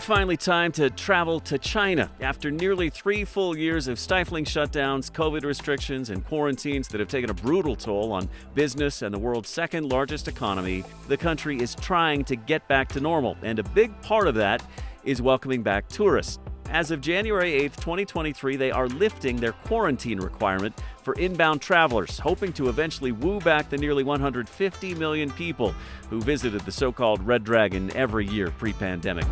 finally time to travel to China. After nearly 3 full years of stifling shutdowns, COVID restrictions, and quarantines that have taken a brutal toll on business and the world's second largest economy, the country is trying to get back to normal. And a big part of that is welcoming back tourists. As of January 8th, 2023, they are lifting their quarantine requirement for inbound travelers, hoping to eventually woo back the nearly 150 million people who visited the so-called Red Dragon every year pre-pandemic.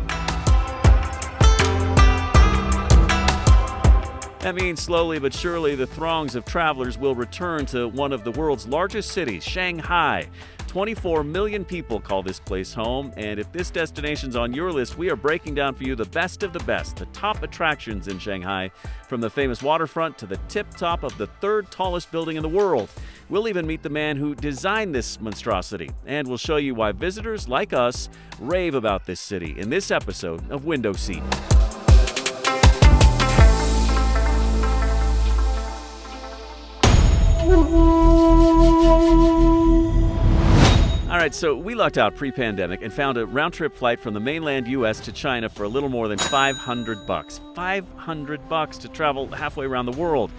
That means slowly but surely the throngs of travelers will return to one of the world's largest cities, Shanghai. 24 million people call this place home, and if this destination's on your list, we are breaking down for you the best of the best, the top attractions in Shanghai, from the famous waterfront to the tip-top of the third tallest building in the world. We'll even meet the man who designed this monstrosity, and we'll show you why visitors like us rave about this city in this episode of Window Seat. All right, so we lucked out pre-pandemic and found a round-trip flight from the mainland U.S. to China for a little more than $500. $500 to travel halfway around the world.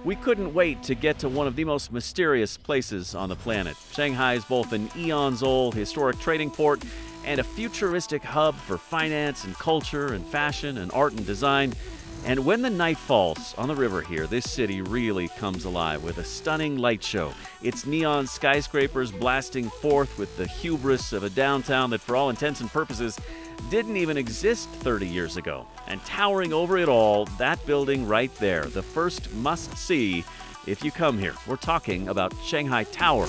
We couldn't wait to get to one of the most mysterious places on the planet. Shanghai is both an eons-old historic trading port and a futuristic hub for finance and culture and fashion and art and design. And when the night falls on the river here, this city really comes alive with a stunning light show. Its neon skyscrapers blasting forth with the hubris of a downtown that, for all intents and purposes, didn't even exist 30 years ago. And towering over it all, that building right there, the first must-see if you come here. We're talking about Shanghai Tower.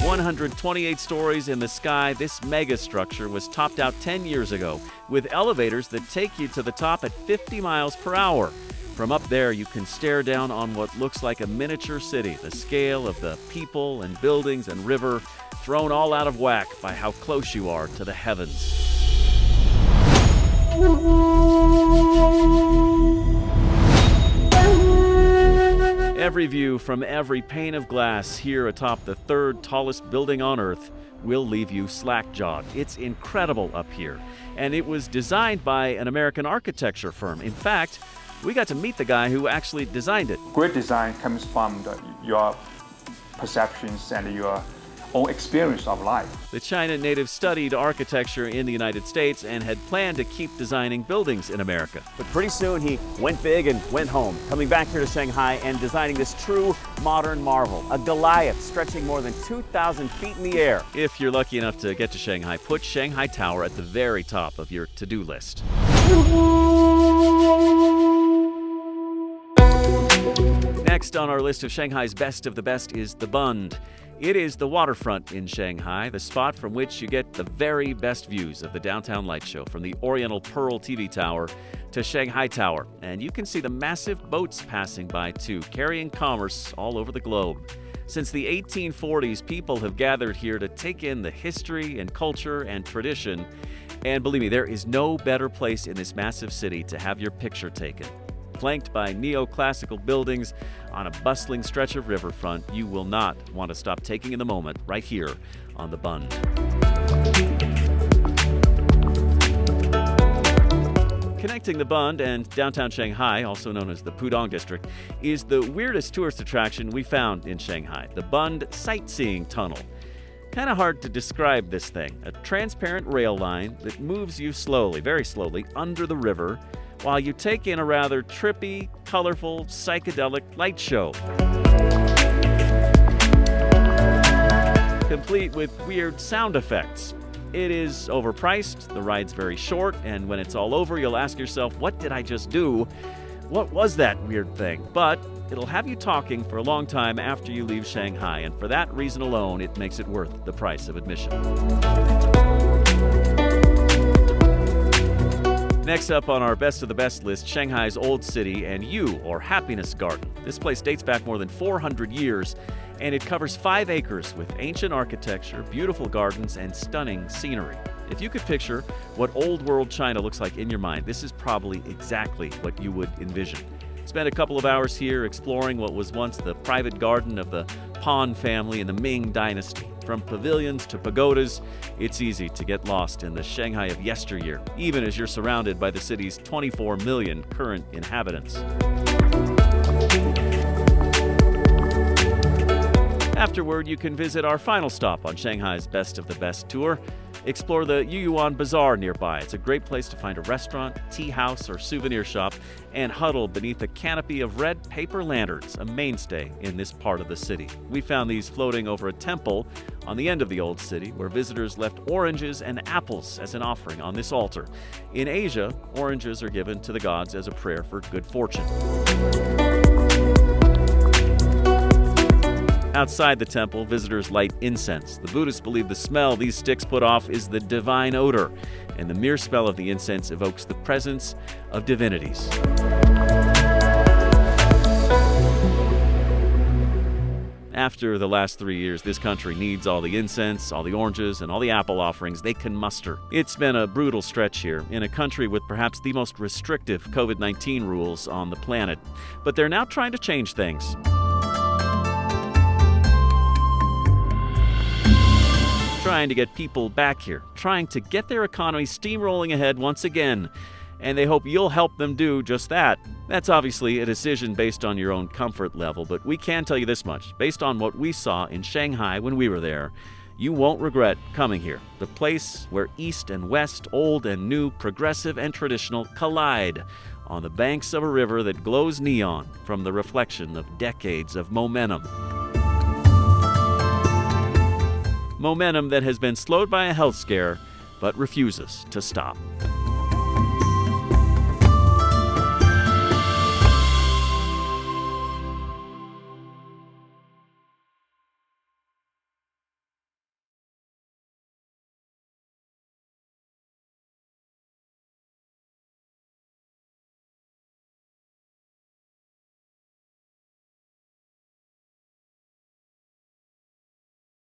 128 stories in the sky, this mega structure was topped out 10 years ago with elevators that take you to the top at 50 miles per hour. From up there, you can stare down on what looks like a miniature city, the scale of the people and buildings and river thrown all out of whack by how close you are to the heavens. Every view from every pane of glass here atop the third tallest building on Earth will leave you slack-jawed. It's incredible up here. And it was designed by an American architecture firm. In fact, we got to meet the guy who actually designed it. Great design comes from your perceptions and your own experience of life. The China native studied architecture in the United States and had planned to keep designing buildings in America. But pretty soon he went big and went home, coming back here to Shanghai and designing this true modern marvel, a Goliath stretching more than 2,000 feet in the air. If you're lucky enough to get to Shanghai, put Shanghai Tower at the very top of your to-do list. Next on our list of Shanghai's best of the best is the Bund. It is the waterfront in Shanghai, the spot from which you get the very best views of the downtown light show, from the Oriental Pearl TV Tower to Shanghai Tower. And you can see the massive boats passing by too, carrying commerce all over the globe. Since the 1840s, people have gathered here to take in the history and culture and tradition. And believe me, there is no better place in this massive city to have your picture taken. Flanked by neoclassical buildings on a bustling stretch of riverfront, you will not want to stop taking in the moment right here on the Bund. Connecting the Bund and downtown Shanghai, also known as the Pudong District, is the weirdest tourist attraction we found in Shanghai, the Bund Sightseeing Tunnel. Kind of hard to describe this thing, a transparent rail line that moves you slowly, very slowly, under the river, while you take in a rather trippy, colorful, psychedelic light show. Complete with weird sound effects. It is overpriced, the ride's very short, and when it's all over, you'll ask yourself, what did I just do? What was that weird thing? But it'll have you talking for a long time after you leave Shanghai, and for that reason alone, it makes it worth the price of admission. Next up on our best of the best list, Shanghai's Old City and You, or Happiness Garden. This place dates back more than 400 years, and it covers 5 acres with ancient architecture, beautiful gardens, and stunning scenery. If you could picture what old world China looks like in your mind, this is probably exactly what you would envision. Spent a couple of hours here exploring what was once the private garden of the Han family in the Ming Dynasty. From pavilions to pagodas, it's easy to get lost in the Shanghai of yesteryear, even as you're surrounded by the city's 24 million current inhabitants. Afterward, you can visit our final stop on Shanghai's Best of the Best tour. Explore the Yuan Bazaar nearby. It's a great place to find a restaurant, tea house, or souvenir shop, and huddle beneath a canopy of red paper lanterns, a mainstay in this part of the city. We found these floating over a temple on the end of the old city, where visitors left oranges and apples as an offering on this altar. In Asia, oranges are given to the gods as a prayer for good fortune. Outside the temple, visitors light incense. The Buddhists believe the smell these sticks put off is the divine odor, and the mere smell of the incense evokes the presence of divinities. After the last 3 years, this country needs all the incense, all the oranges, and all the apple offerings they can muster. It's been a brutal stretch here, in a country with perhaps the most restrictive COVID-19 rules on the planet. But they're now trying to change things. Trying to get people back here, trying to get their economy steamrolling ahead once again. And they hope you'll help them do just that. That's obviously a decision based on your own comfort level, but we can tell you this much. Based on what we saw in Shanghai when we were there, you won't regret coming here. The place where East and West, old and new, progressive and traditional collide on the banks of a river that glows neon from the reflection of decades of momentum. Momentum that has been slowed by a health scare, but refuses to stop.